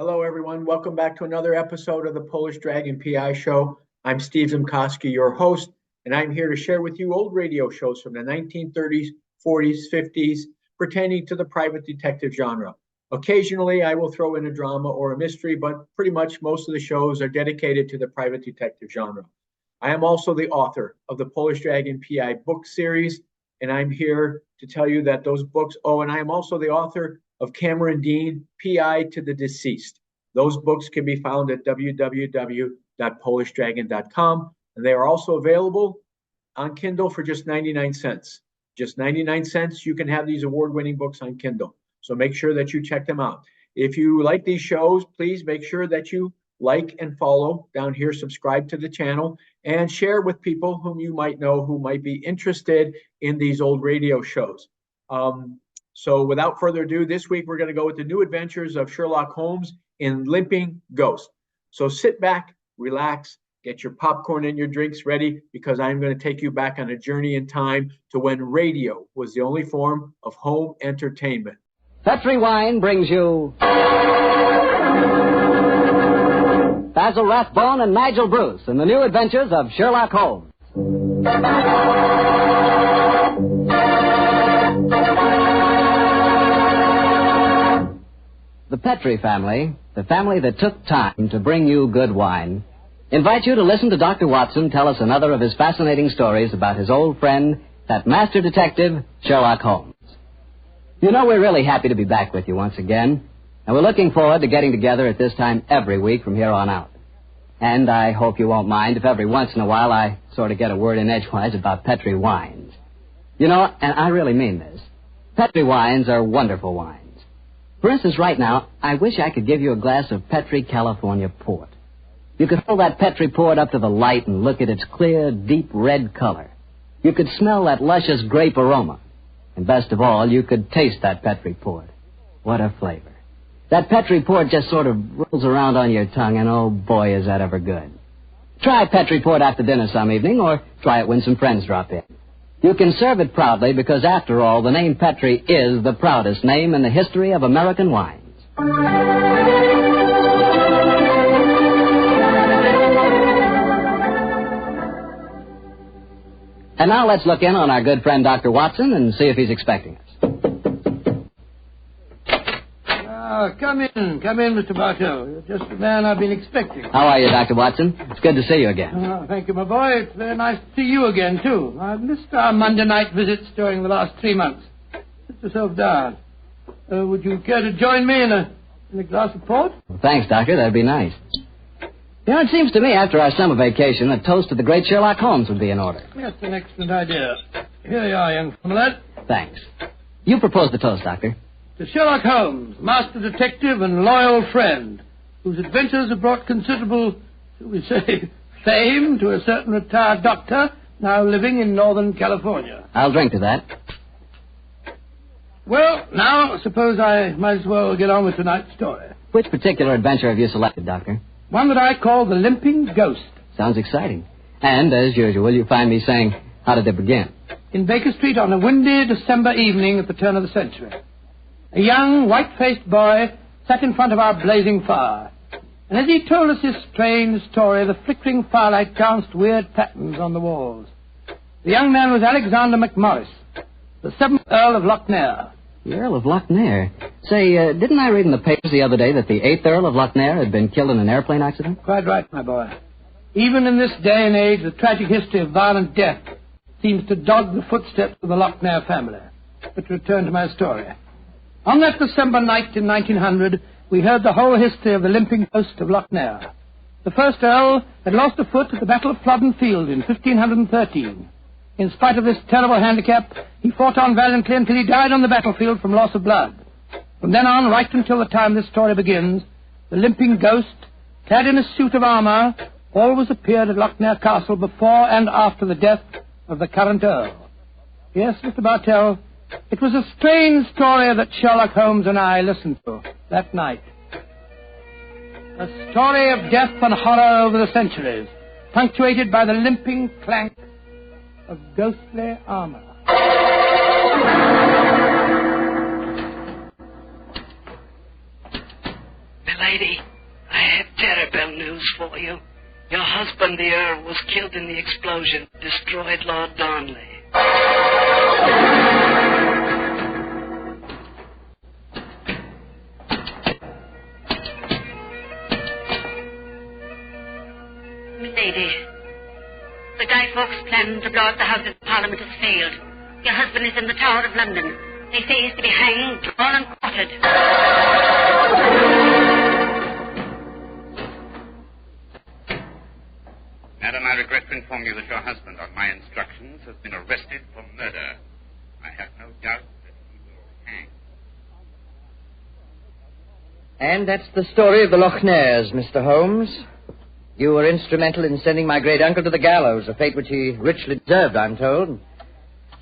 Hello, everyone. Welcome back to another episode of the Polish Dragon PI Show. I'm Steve Zimkowski, your host, and I'm here to share with you old radio shows from the 1930s, 40s, 50s, pertaining to the private detective genre. Occasionally, I will throw in a drama or a mystery, but pretty much most of the shows are dedicated to the private detective genre. I am also the author of the Polish Dragon PI book series, and I'm here to tell you that those books, and I am also the author of Cameron Dean, PI to the Deceased. Those books can be found at www.polishdragon.com, and they are also available on Kindle for just 99 cents. Just 99 cents, you can have these award-winning books on Kindle. So make sure that you check them out. If you like these shows, please make sure that you like and follow down here, subscribe to the channel, and share with people whom you might know who might be interested in these old radio shows. So without further ado, this week we're going to go with the new adventures of Sherlock Holmes in Limping Ghost. So sit back, relax, get your popcorn and your drinks ready, because I'm going to take you back on a journey in time to when radio was the only form of home entertainment. Petri Wine brings you Basil Rathbone and Nigel Bruce in the new adventures of Sherlock Holmes. The Petri family, the family that took time to bring you good wine, invite you to listen to Dr. Watson tell us another of his fascinating stories about his old friend, that master detective, Sherlock Holmes. You know, we're really happy to be back with you once again, and we're looking forward to getting together at this time every week from here on out. And I hope you won't mind if every once in a while I sort of get a word in edgewise about Petri wines. You know, and I really mean this, Petri wines are wonderful wines. For instance, right now, I wish I could give you a glass of Petri California port. You could hold that Petri port up to the light and look at its clear, deep red color. You could smell that luscious grape aroma. And best of all, you could taste that Petri port. What a flavor. That Petri port just sort of rolls around on your tongue, and oh boy, is that ever good. Try Petri port after dinner some evening, or try it when some friends drop in. You can serve it proudly because, after all, the name Petri is the proudest name in the history of American wines. And now let's look in on our good friend Dr. Watson and see if he's expecting us. Come in, Mr. Bartell. You're just the man I've been expecting. How are you, Dr. Watson? It's good to see you again. Thank you, my boy. It's very nice to see you again, too. I've missed our Monday night visits during the last 3 months. Sit yourself down. Would you care to join me in a glass of port? Well, thanks, Doctor. That'd be nice. You know, it seems to me after our summer vacation, a toast to the great Sherlock Holmes would be in order. That's an excellent idea. Here you are, young lad. Thanks. You propose the toast, Doctor. To Sherlock Holmes, master detective and loyal friend, whose adventures have brought considerable, shall we say, fame to a certain retired doctor now living in Northern California. I'll drink to that. Well, now, suppose I might as well get on with tonight's story. Which particular adventure have you selected, Doctor? One that I call The Limping Ghost. Sounds exciting. And, as usual, you find me saying, how did it begin? In Baker Street on a windy December evening at the turn of the century. A young, white-faced boy sat in front of our blazing fire. And as he told us his strange story, the flickering firelight danced weird patterns on the walls. The young man was Alexander McMorris, the 7th Earl of Lochnair. The Earl of Lochnair? Say, didn't I read in the papers the other day that the 8th Earl of Lochnair had been killed in an airplane accident? Quite right, my boy. Even in this day and age, the tragic history of violent death seems to dog the footsteps of the Lochnair family. But to return to my story. On that December night in 1900, we heard the whole history of the Limping Ghost of Lochnair. The first Earl had lost a foot at the Battle of Flodden Field in 1513. In spite of this terrible handicap, he fought on valiantly until he died on the battlefield from loss of blood. From then on, right until the time this story begins, the Limping Ghost, clad in a suit of armor, always appeared at Lochnair Castle before and after the death of the current Earl. Yes, Mr. Bartell, it was a strange story that Sherlock Holmes and I listened to that night. A story of death and horror over the centuries, punctuated by the limping clank of ghostly armor. The lady, I have terrible news for you. Your husband, the Earl, was killed in the explosion that destroyed Lord Darnley. Milady, the Guy Fawkes plan to blow up the House of Parliament has failed. Your husband is in the Tower of London. They say he's to be hanged, drawn and quartered. Madam, I regret to inform you that your husband, on my instructions, has been arrested for murder. I have no doubt that he will hang. And that's the story of the Loch Ness, Mr. Holmes. You were instrumental in sending my great uncle to the gallows, a fate which he richly deserved, I'm told.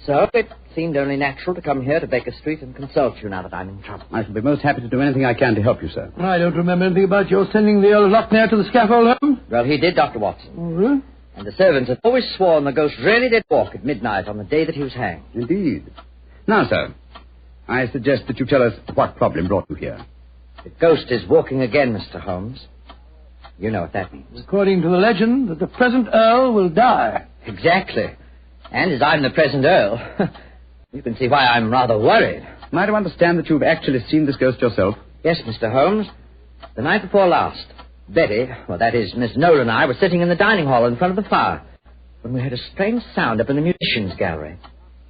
So it seemed only natural to come here to Baker Street and consult you now that I'm in trouble. I shall be most happy to do anything I can to help you, sir. I don't remember anything about your sending the Earl of Lochnair to the scaffold, Holmes. Well, he did, Dr. Watson. Oh, really? And the servants had always sworn the ghost really did walk at midnight on the day that he was hanged. Indeed. Now, sir, I suggest that you tell us what problem brought you here. The ghost is walking again, Mr. Holmes. You know what that means. According to the legend, that the present Earl will die. Exactly. And as I'm the present Earl, you can see why I'm rather worried. Am I to understand that you've actually seen this ghost yourself? Yes, Mr. Holmes. The night before last, Betty, well, that is, Miss Noel and I were sitting in the dining hall in front of the fire when we heard a strange sound up in the musicians' gallery.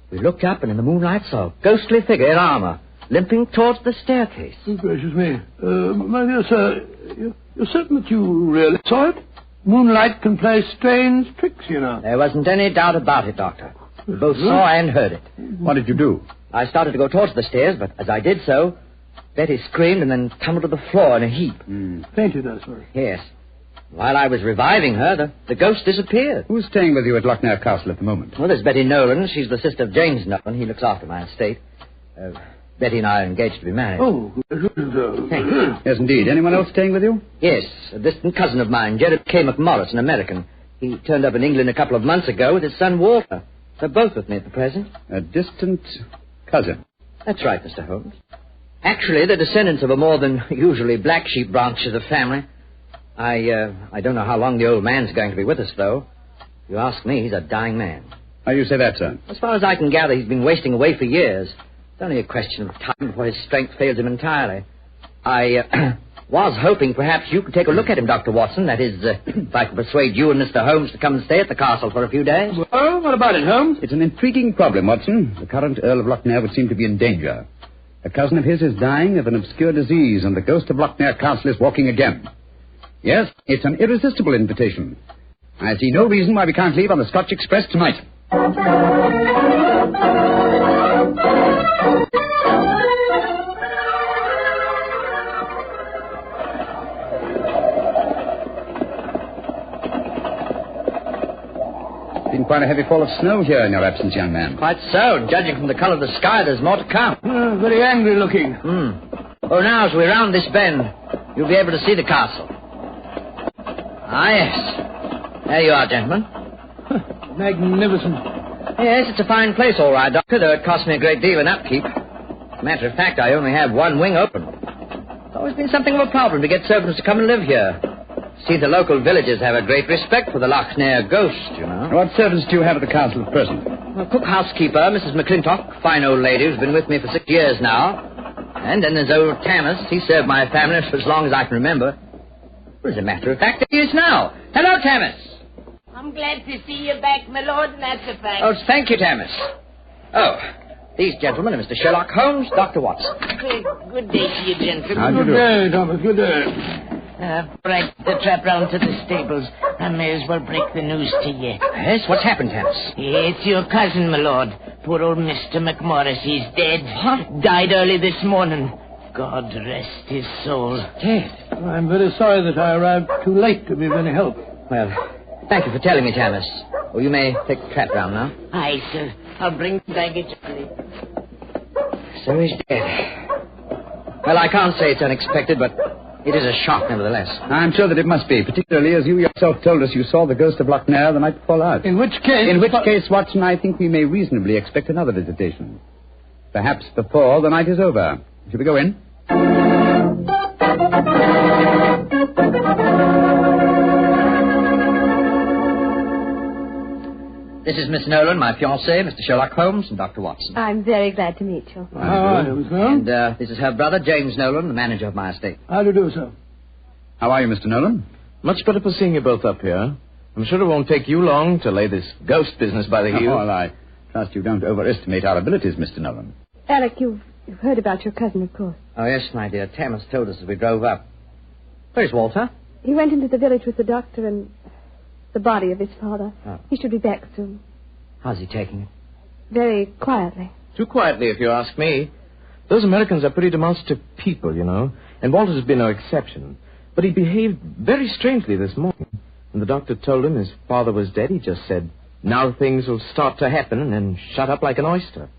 We looked up and in the moonlight saw a ghostly figure in armor limping towards the staircase. Oh, gracious me. My dear sir, you're certain that you really saw it? Moonlight can play strange tricks, you know. There wasn't any doubt about it, Doctor. We both saw and heard it. What did you do? I started to go towards the stairs, but as I did so, Betty screamed and then tumbled to the floor in a heap. Fainted, I suppose. Yes. While I was reviving her, the ghost disappeared. Who's staying with you at Lochnair Castle at the moment? Well, there's Betty Nolan. She's the sister of James Nolan. He looks after my estate. Betty and I are engaged to be married. Oh, Thank you. Yes, indeed. Anyone else staying with you? Yes, a distant cousin of mine, Jared K. McMorris, an American. He turned up in England a couple of months ago with his son Walter. They're both with me at the present. A distant cousin. That's right, Mr. Holmes. Actually, they're descendants of a more than usually black sheep branch of the family. I don't know how long the old man's going to be with us, though. If you ask me, he's a dying man. How do you say that, sir? As far as I can gather, he's been wasting away for years. It's only a question of time before his strength fails him entirely. I was hoping perhaps you could take a look at him, Dr. Watson. That is, if I could persuade you and Mr. Holmes to come and stay at the castle for a few days. Well, what about it, Holmes? It's an intriguing problem, Watson. The current Earl of Lochnair would seem to be in danger. A cousin of his is dying of an obscure disease, and the ghost of Lochnair Castle is walking again. Yes, it's an irresistible invitation. I see no reason why we can't leave on the Scotch Express tonight. Been quite a heavy fall of snow here in your absence, young man. Quite so. Judging from the color of the sky, there's more to come. Very angry looking. Oh, now, as we round this bend, you'll be able to see the castle. Ah, yes. There you are, gentlemen. Magnificent. Yes, it's a fine place, all right, Doctor, though it cost me a great deal in upkeep. Matter of fact, I only have one wing open. It's always been something of a problem to get servants to come and live here. See, the local villagers have a great respect for the Lochnair ghost, you know. What servants do you have at the castle at present? Well, cook housekeeper, Mrs. McClintock, fine old lady who's been with me for 6 years now. And then there's old Tammas. He served my family for as long as I can remember. Well, as a matter of fact, he is now. Hello, Tammas. I'm glad to see you back, my lord, and that's a fact. Oh, thank you, Tammas. Oh, these gentlemen are Mr. Sherlock Holmes, Dr. Watson. Good day to you, gentlemen. How do you Good do? day, Thomas, good day. Before I get the trap round to the stables, I may as well break the news to you. Yes, what's happened, Tammas? It's your cousin, my lord. Poor old Mr. McMorris. He's dead. What? Died early this morning. God rest his soul. Dead. I'm very sorry that I arrived too late to be of any help. Well, thank you for telling me, Tammas. Oh, you may take the trap round now. Aye, sir. I'll bring the baggage early. So he's dead. Well, I can't say it's unexpected, but it is a shock, nevertheless. I'm sure that it must be, particularly as you yourself told us you saw the ghost of Lochnair the night before last. In which case... In which case, Watson, I think we may reasonably expect another visitation. Perhaps before the night is over. Shall we go in? This is Miss Nolan, my fiancé, Mr. Sherlock Holmes, and Dr. Watson. I'm very glad to meet you. How are you, Miss Nolan? And this is her brother, James Nolan, the manager of my estate. How do you do, sir? How are you, Mr. Nolan? Much better for seeing you both up here. I'm sure it won't take you long to lay this ghost business by the heels. Well, I trust you don't overestimate our abilities, Mr. Nolan. Alec, you've heard about your cousin, of course. Oh, yes, my dear. Tam has told us as we drove up. Where's Walter? He went into the village with the doctor and the body of his father. Oh. He should be back soon. How's he taking it? Very quietly. Too quietly, if you ask me. Those Americans are pretty demonstrative people, you know, and Walter has been no exception. But he behaved very strangely this morning. When the doctor told him his father was dead, he just said, now things will start to happen, and then shut up like an oyster.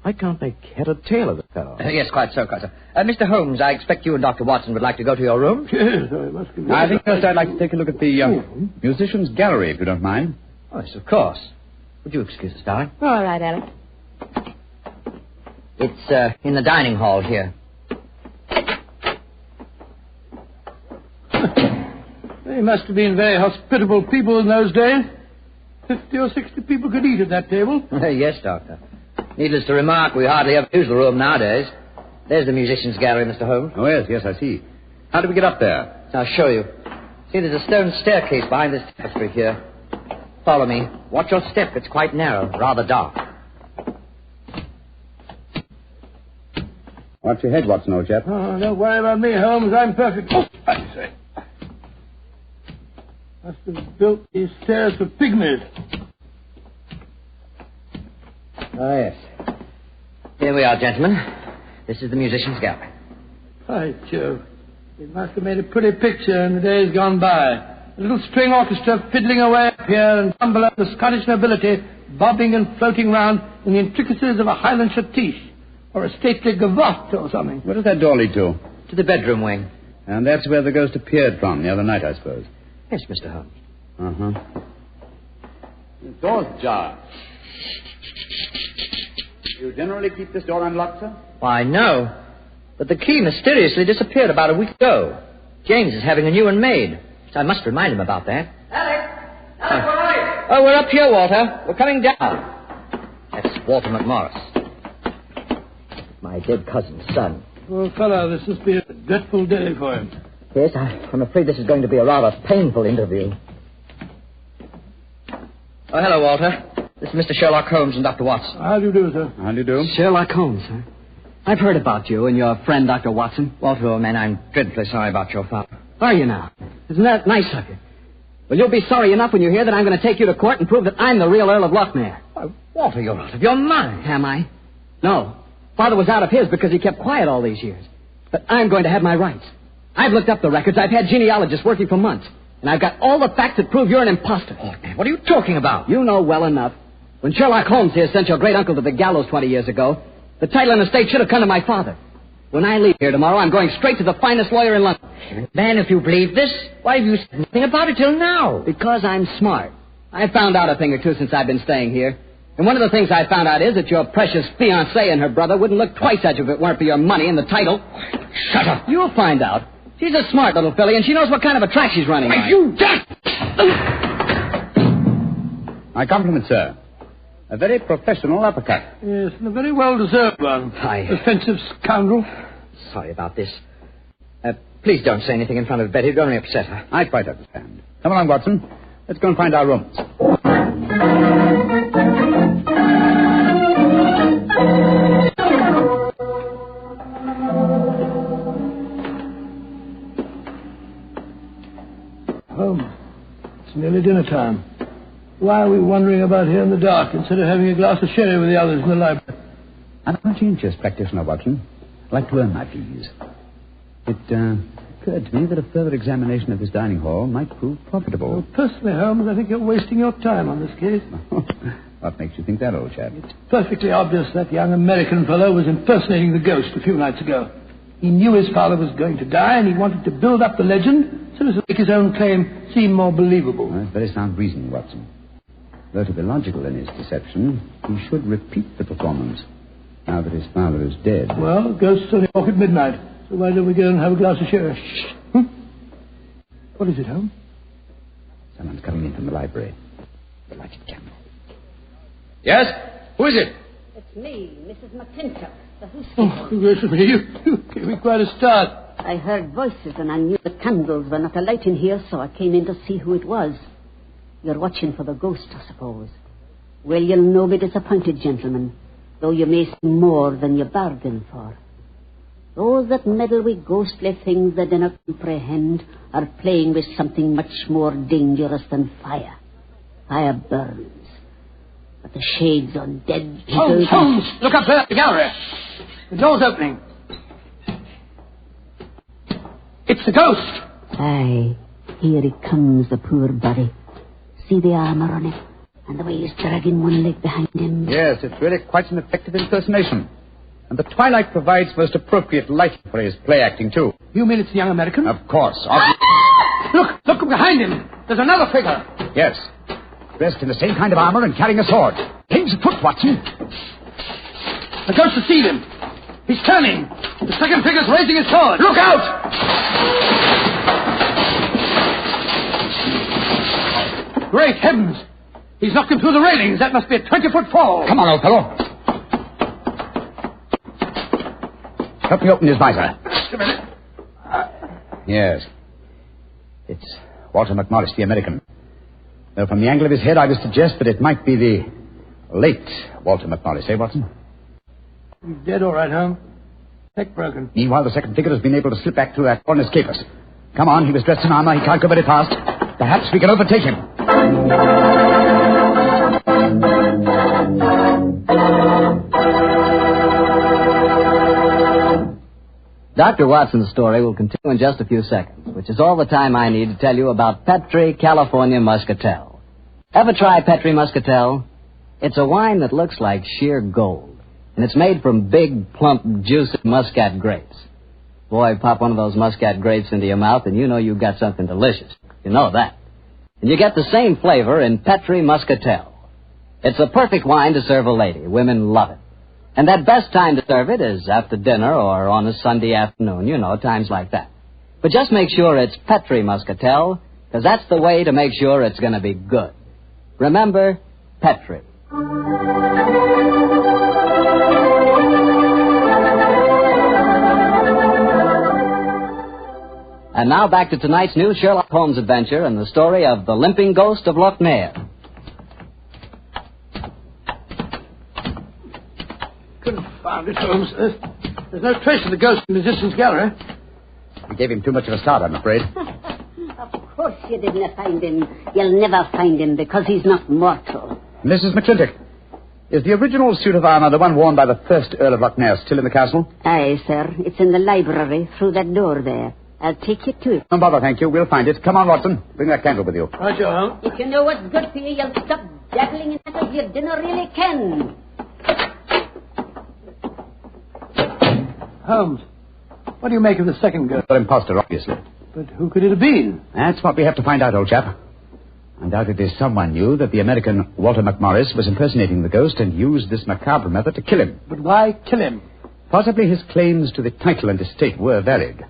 I can't make head or tail of the fellow. Yes, quite so, quite so. Mr. Holmes, I expect you and Dr. Watson would like to go to your room. Yes, I must be. I think first I'd like to take a look at the musicians' gallery, if you don't mind. Oh, yes, of course. Would you excuse us, darling? All right, Alec. It's in the dining hall here. They must have been very hospitable people in those days. 50 or 60 people could eat at that table. Yes, Doctor. Needless to remark, we hardly ever use the room nowadays. There's the musicians' gallery, Mr. Holmes. Oh, yes, I see. How do we get up there? I'll show you. See, there's a stone staircase behind this tapestry here. Follow me. Watch your step. It's quite narrow, rather dark. Watch your head, Watson, old chap. Oh, don't worry about me, Holmes. I'm perfect. Oh, I say. Must have built these stairs for pygmies. Oh, yes. Here we are, gentlemen. This is the musicians' gallery. By Jove. It must have made a pretty picture in the days gone by. A little string orchestra fiddling away up here and down below the Scottish nobility bobbing and floating round in the intricacies of a Highland schottische or a stately gavotte or something. Where does that door lead to? To the bedroom wing. And that's where the ghost appeared from the other night, I suppose. Yes, Mr. Holmes. Uh-huh. The door's ajar. You generally keep this door unlocked, sir? Why, no. But the key mysteriously disappeared about a week ago. James is having a new one made. So I must remind him about that. Alec, where are you? Oh, we're up here, Walter. We're coming down. That's Walter McMorris. My dead cousin's son. Poor fellow, this must be a dreadful day for him. Yes, I'm afraid this is going to be a rather painful interview. Oh, hello, Walter. This is Mr. Sherlock Holmes and Dr. Watson. How do you do, sir? How do you do? Sherlock Holmes, sir. I've heard about you and your friend, Dr. Watson. Walter, old man, I'm dreadfully sorry about your father. Are you now? Isn't that nice of you? Well, you'll be sorry enough when you hear that I'm going to take you to court and prove that I'm the real Earl of Lochmere. Why, Walter, you're out of your mind. Am I? No. Father was out of his because he kept quiet all these years. But I'm going to have my rights. I've looked up the records. I've had genealogists working for months. And I've got all the facts that prove you're an imposter. Oh, man, what are you talking about? You know well enough. When Sherlock Holmes here sent your great-uncle to the gallows 20 years ago, the title and estate should have come to my father. When I leave here tomorrow, I'm going straight to the finest lawyer in London. Man, if you believe this, why have you said nothing about it till now? Because I'm smart. I found out a thing or two since I've been staying here. And one of the things I found out is that your precious fiancée and her brother wouldn't look twice at you if it weren't for your money and the title. Shut up. You'll find out. She's a smart little filly, and she knows what kind of a track she's running on. You just... My compliments, sir. A very professional uppercut. Yes, and a very well-deserved one. Offensive scoundrel. Sorry about this. Please don't say anything in front of Betty. It'd only upset her. I quite understand. Come along, Watson. Let's go and find our rooms. Holmes, it's nearly dinner time. Why are we wandering about here in the dark instead of having a glass of sherry with the others in the library? I'm a conscientious practitioner, Watson. I'd like to earn my fees. It occurred to me that a further examination of this dining hall might prove profitable. Well, personally, Holmes, I think you're wasting your time on this case. What makes you think that, old chap? It's perfectly obvious that young American fellow was impersonating the ghost a few nights ago. He knew his father was going to die, and he wanted to build up the legend so as to make his own claim seem more believable. Well, that's very sound reasoning, Watson. Though to be logical in his deception, he should repeat the performance now that his father is dead. Well, ghosts only walk at midnight, so why don't we go and have a glass of sherry? What is it, Holmes? Someone's coming in from the library. The lighted candle. Yes? Who is it? It's me, Mrs. McClintock, the hostess. Oh, gracious me, you gave me quite a start. I heard voices and I knew the candles were not alight in here, so I came in to see who it was. You're watching for the ghost, I suppose. Well, you'll no be disappointed, gentlemen, though you may see more than you bargained for. Those that meddle with ghostly things they do not comprehend are playing with something much more dangerous than fire. Fire burns. But the shades on dead people... Holmes! Look up there, the gallery. The door's opening. It's the ghost. Aye, here he comes, the poor body. See the armor on him, and the way he's dragging one leg behind him. Yes, it's really quite an effective impersonation. And the twilight provides most appropriate lighting for his play acting, too. You mean it's the young American? Of course. Look behind him. There's another figure. Yes. Dressed in the same kind of armor and carrying a sword. King's foot, Watson. The ghost has seen him. He's turning. The second figure's raising his sword. Look out! Great heavens. He's knocked him through the railings. That must be a 20-foot fall. Come on, old fellow. Help me open his visor. Just a minute. Yes. It's Walter McMorris, the American. Though from the angle of his head, I would suggest that it might be the late Walter McMorris, eh, Watson? He's dead, all right, Holmes. Neck broken. Meanwhile, the second figure has been able to slip back through that door and escape us. Come on, he was dressed in armor. He can't go very fast. Perhaps we can overtake him. Dr. Watson's story will continue in just a few seconds, which is all the time I need to tell you about Petri California Muscatel. Ever try Petri Muscatel? It's a wine that looks like sheer gold, and it's made from big, plump, juicy muscat grapes. Boy, pop one of those muscat grapes into your mouth, and you know you've got something delicious. You know that. And you get the same flavor in Petri Muscatel. It's the perfect wine to serve a lady. Women love it. And that best time to serve it is after dinner or on a Sunday afternoon, you know, times like that. But just make sure it's Petri Muscatel, because that's the way to make sure it's going to be good. Remember, Petri. And now back to tonight's new Sherlock Holmes adventure and the story of the Limping Ghost of Lochnair. Confound it, Holmes. There's no trace of the ghost in the distance gallery. We gave him too much of a start, I'm afraid. Of course you didn't find him. You'll never find him because he's not mortal. Mrs. McClintock, is the original suit of armor the one worn by the first Earl of Lochnair still in the castle? Aye, sir. It's in the library through that door there. I'll take you to it. Don't bother, thank you. We'll find it. Come on, Watson. Bring that candle with you. Right, you Holmes. If you know what's good for you, you'll stop dabbling in that as your dinner really can. Holmes, what do you make of the second ghost? An imposter, obviously. But who could it have been? That's what we have to find out, old chap. Undoubtedly someone knew that the American Walter McMorris was impersonating the ghost and used this macabre method to kill him. But why kill him? Possibly his claims to the title and estate were valid.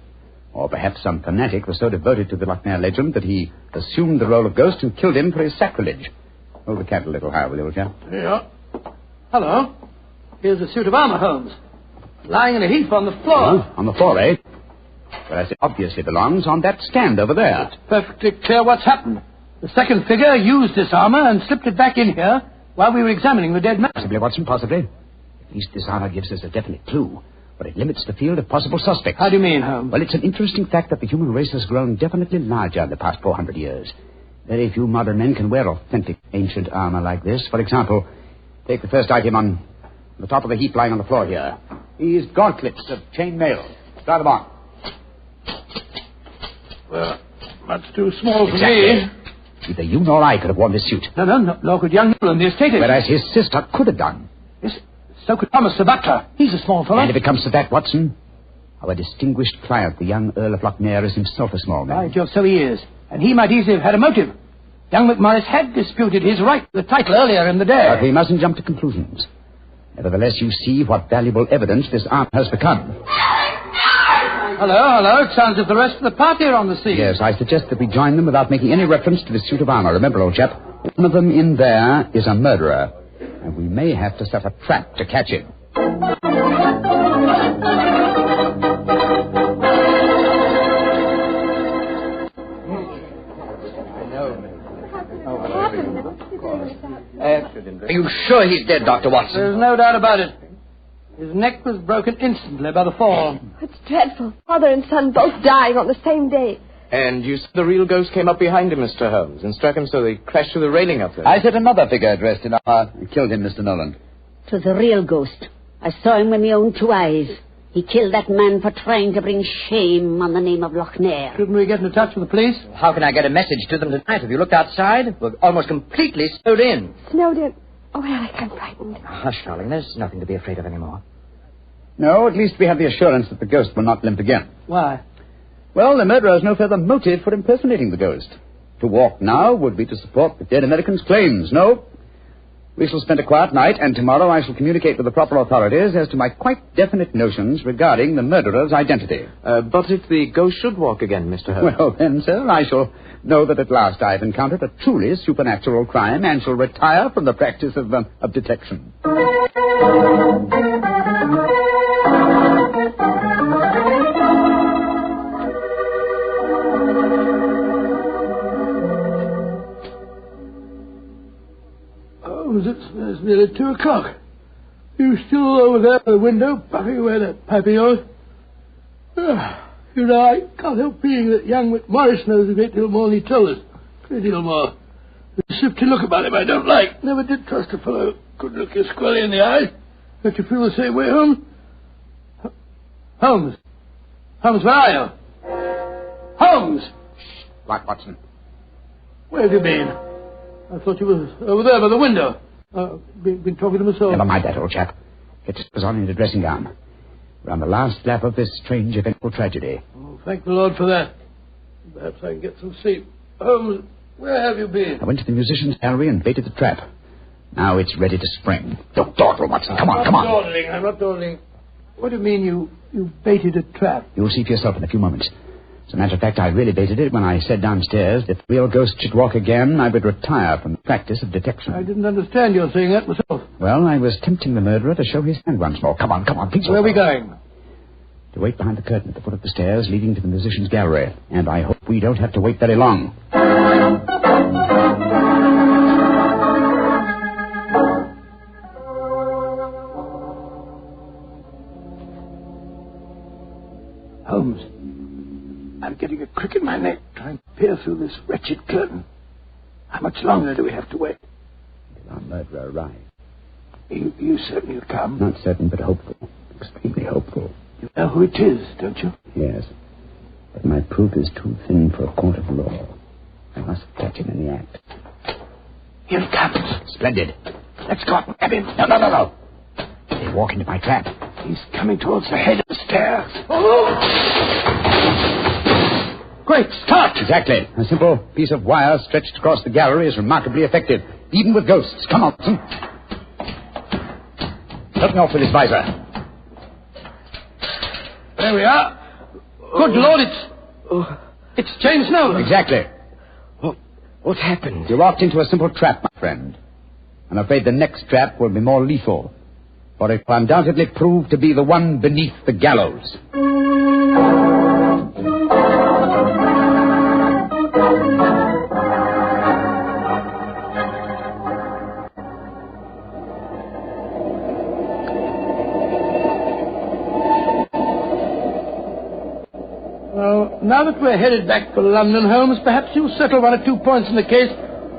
Or perhaps some fanatic was so devoted to the Lochnair legend that he assumed the role of ghost and killed him for his sacrilege. Hold the candle a little higher, will you, old chap? Yeah. Hello. Here's a suit of armor, Holmes. Lying in a heap on the floor. Oh, on the floor, eh? Whereas it obviously belongs on that stand over there. It's perfectly clear what's happened. The second figure used this armor and slipped it back in here while we were examining the dead man. Possibly, Watson, possibly. At least this armor gives us a definite clue, but it limits the field of possible suspects. How do you mean, Holmes? Well, it's an interesting fact that the human race has grown definitely larger in the past 400 years. Very few modern men can wear authentic ancient armor like this. For example, take the first item on the top of the heap lying on the floor here. These gauntlets of chain mail. Try them on. Well, that's too small for Exactly. me. Neither you nor I could have worn this suit. No, nor could young Newland, the estate agent. Whereas his sister could have done. Yes, so could Thomas the butler. He's a small fellow. And if it comes to that, Watson, our distinguished client, the young Earl of Lochnair, is himself a small man. Right, Joe, so he is. And he might easily have had a motive. Young McMorris had disputed his right to the title earlier in the day. But we mustn't jump to conclusions. Nevertheless, you see what valuable evidence this arm has become. Hello. It sounds as if the rest of the party are on the scene. Yes, I suggest that we join them without making any reference to this suit of armor. Remember, old chap, one of them in there is a murderer, and we may have to set a trap to catch him. Are you sure he's dead, Dr. Watson? There's no doubt about it. His neck was broken instantly by the fall. It's dreadful. Father and son both dying on the same day. And you said the real ghost came up behind him, Mr. Holmes, and struck him so they crashed through the railing up there. I said another figure dressed in armor killed him, Mr. Nolan. It was a real ghost. I saw him with my own 2 eyes. He killed that man for trying to bring shame on the name of Lochnair. Shouldn't we get in touch with the police? How can I get a message to them tonight? Have you looked outside? We're almost completely snowed in. Snowed in. Oh, Alec, I'm frightened. Hush, darling. There's nothing to be afraid of anymore. No, at least we have the assurance that the ghost will not limp again. Why? Well, the murderer has no further motive for impersonating the ghost. To walk now would be to support the dead American's claims. No. We shall spend a quiet night, and tomorrow I shall communicate with the proper authorities as to my quite definite notions regarding the murderer's identity. But if the ghost should walk again, Mr. Holmes? Well, then, sir, I shall know that at last I've encountered a truly supernatural crime and shall retire from the practice of detection. It's nearly 2 o'clock. You still over there by the window, puffing away that pipe of yours? You know, I can't help feeling that young McMorris knows a great deal more than he told us. A great deal more. There's a shifty look about him I don't like. Never did trust a fellow who couldn't look you squarely in the eye. Don't you feel the same way, Holmes? Holmes? Holmes, where are you? Holmes! What, Watson? Where have you been? I thought you were over there by the window. Been talking to myself. Never mind that, old chap. Get us on in the dressing gown. We're on the last lap of this strange eventful tragedy. Oh, thank the Lord for that. Perhaps I can get some sleep. Holmes, where have you been? I went to the musician's gallery and baited the trap. Now it's ready to spring. Don't dawdle, Watson. Come on. I'm not dawdling. What do you mean you baited a trap? You'll see for yourself in a few moments. As a matter of fact, I really baited it when I said downstairs that if the real ghost should walk again, I would retire from the practice of detection. I didn't understand your saying that myself. Well, I was tempting the murderer to show his hand once more. Come on, please. Where are we going? To wait behind the curtain at the foot of the stairs leading to the musician's gallery. And I hope we don't have to wait very long. Holmes, I'm getting a crick in my neck trying to peer through this wretched curtain. How much longer do we have to wait? Until our murderer arrives. You certain he'll come? Not certain, but hopeful. Extremely hopeful. You know who it is, don't you? Yes. But my proof is too thin for a court of law. I must catch him in the act. Here he comes. Splendid. Let's go up and grab him. No. They walk into my trap. He's coming towards the head of the stairs. Oh! Great Scott! Exactly. A simple piece of wire stretched across the gallery is remarkably effective, even with ghosts. Come on, Watson. Help me off with his visor. There we are. Good Lord, it's James Nolan. Exactly. What happened? You walked into a simple trap, my friend. I'm afraid the next trap will be more lethal, for it will undoubtedly prove to be the one beneath the gallows. Well, now that we're headed back for London, Holmes, perhaps you'll settle 1 or 2 points in the case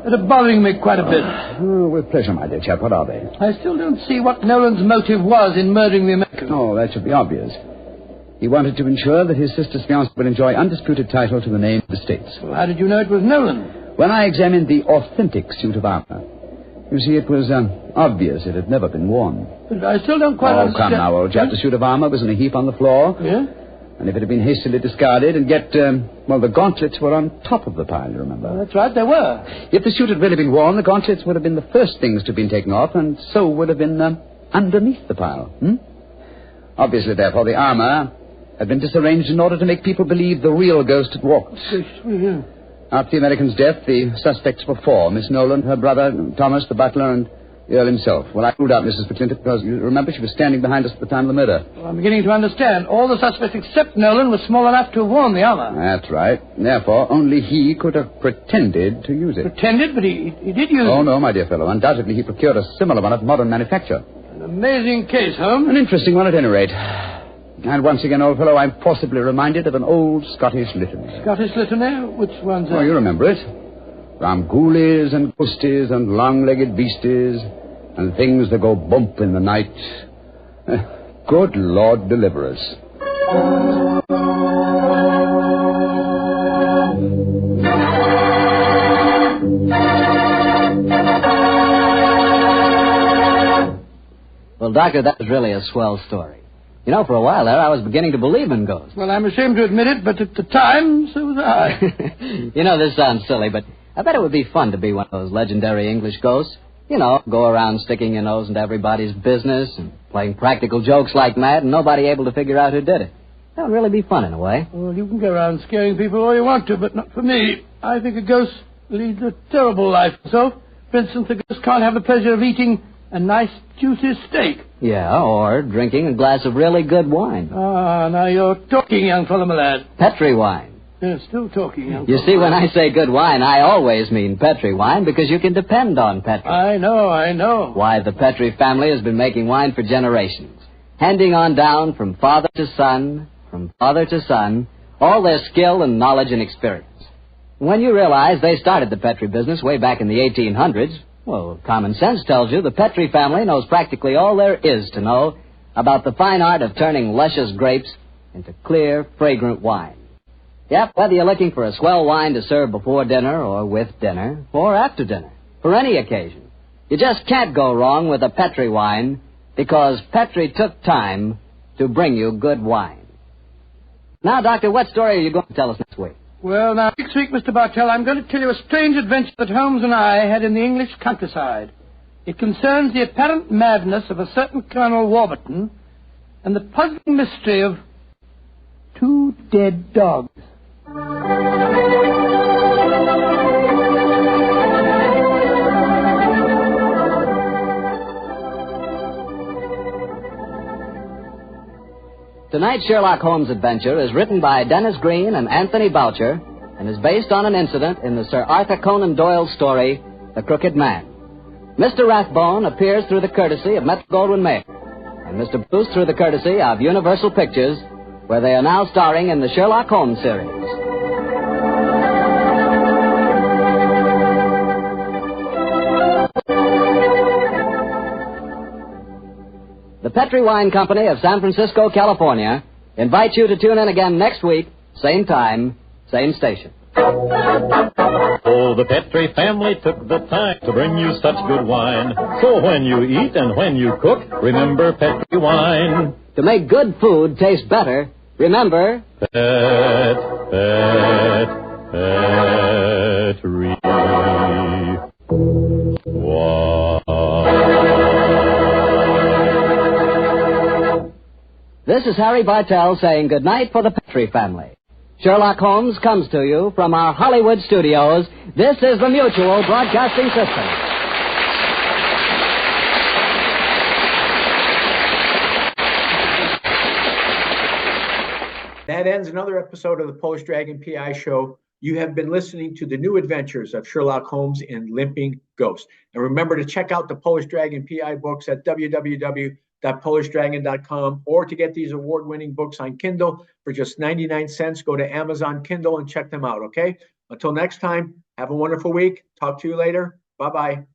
that are bothering me quite a bit. Oh, with pleasure, my dear chap. What are they? I still don't see what Nolan's motive was in murdering the American. Oh, that should be obvious. He wanted to ensure that his sister's fiancé would enjoy undisputed title to the name of the States. Well, how did you know it was Nolan? When I examined the authentic suit of armor, you see, it was obvious it had never been worn. But I still don't quite understand. Oh, come now, old chap. The suit of armor was in a heap on the floor. Yeah? And if it had been hastily discarded, and yet, the gauntlets were on top of the pile, you remember? Well, that's right, they were. If the suit had really been worn, the gauntlets would have been the first things to have been taken off, and so would have been underneath the pile. Obviously, therefore, the armor had been disarranged in order to make people believe the real ghost had walked. After the American's death, the suspects were four: Miss Nolan, her brother, Thomas, the butler, and the Earl himself. Well, I ruled out Mrs. McClintock because, you remember, she was standing behind us at the time of the murder. Well, I'm beginning to understand. All the suspects except Nolan were small enough to have worn the armor. That's right. Therefore, only he could have pretended to use it. Pretended? But he did use it. Oh, no, my dear fellow. Undoubtedly, he procured a similar one of modern manufacture. An amazing case, Holmes. An interesting one, at any rate. And once again, old fellow, I'm forcibly reminded of an old Scottish litany. Scottish litany? Which one's that? Oh, you remember it. From ghoulies and ghosties and long-legged beasties and things that go bump in the night. Good Lord, deliver us. Well, Doctor, that was really a swell story. You know, for a while there, I was beginning to believe in ghosts. Well, I'm ashamed to admit it, but at the time, so was I. You know, this sounds silly, but I bet it would be fun to be one of those legendary English ghosts. You know, go around sticking your nose into everybody's business and playing practical jokes like mad and nobody able to figure out who did it. That would really be fun in a way. Well, you can go around scaring people all you want to, but not for me. I think a ghost leads a terrible life. So, for instance, a ghost can't have the pleasure of eating a nice, juicy steak. Yeah, or drinking a glass of really good wine. Ah, now you're talking, young fellow, my lad. Petri wine. Yeah, still talking, young You fellow. see, when I say good wine, I always mean Petri wine because you can depend on Petri. I know. Why, the Petri family has been making wine for generations, handing on down from father to son, all their skill and knowledge and experience. When you realize they started the Petri business way back in the 1800s, well, common sense tells you the Petri family knows practically all there is to know about the fine art of turning luscious grapes into clear, fragrant wine. Yep, whether you're looking for a swell wine to serve before dinner or with dinner or after dinner, for any occasion, you just can't go wrong with a Petri wine because Petri took time to bring you good wine. Now, Doctor, what story are you going to tell us next week? Well, now, next week, Mr. Bartell, I'm going to tell you a strange adventure that Holmes and I had in the English countryside. It concerns the apparent madness of a certain Colonel Warburton and the puzzling mystery of two dead dogs. Tonight's Sherlock Holmes adventure is written by Dennis Green and Anthony Boucher and is based on an incident in the Sir Arthur Conan Doyle story, The Crooked Man. Mr. Rathbone appears through the courtesy of Metro-Goldwyn-Mayer, and Mr. Bruce through the courtesy of Universal Pictures, where they are now starring in the Sherlock Holmes series. The Petri Wine Company of San Francisco, California, invites you to tune in again next week, same time, same station. Oh, the Petri family took the time to bring you such good wine. So when you eat and when you cook, remember Petri wine. To make good food taste better, remember... Petri wine. This is Harry Bartell saying goodnight for the Petri family. Sherlock Holmes comes to you from our Hollywood studios. This is the Mutual Broadcasting System. That ends another episode of the Polish Dragon PI Show. You have been listening to the new adventures of Sherlock Holmes and Limping Ghost. And remember to check out the Polish Dragon PI books at www.polishdragon.com, or to get these award-winning books on Kindle for just 99 cents, go to Amazon Kindle and check them out, okay? Until next time, have a wonderful week. Talk to you later. Bye-bye.